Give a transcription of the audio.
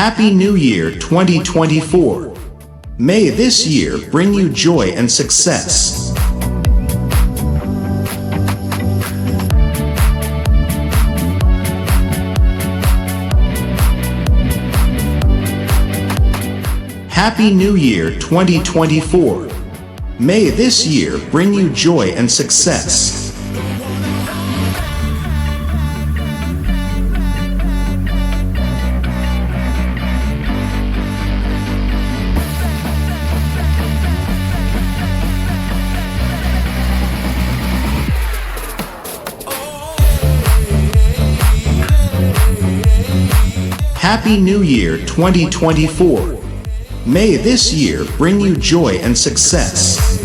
Happy New Year 2024. May this year bring you joy and success. Happy New Year 2024. May this year bring you joy and success. Happy New Year 2024. May this year bring you joy and success.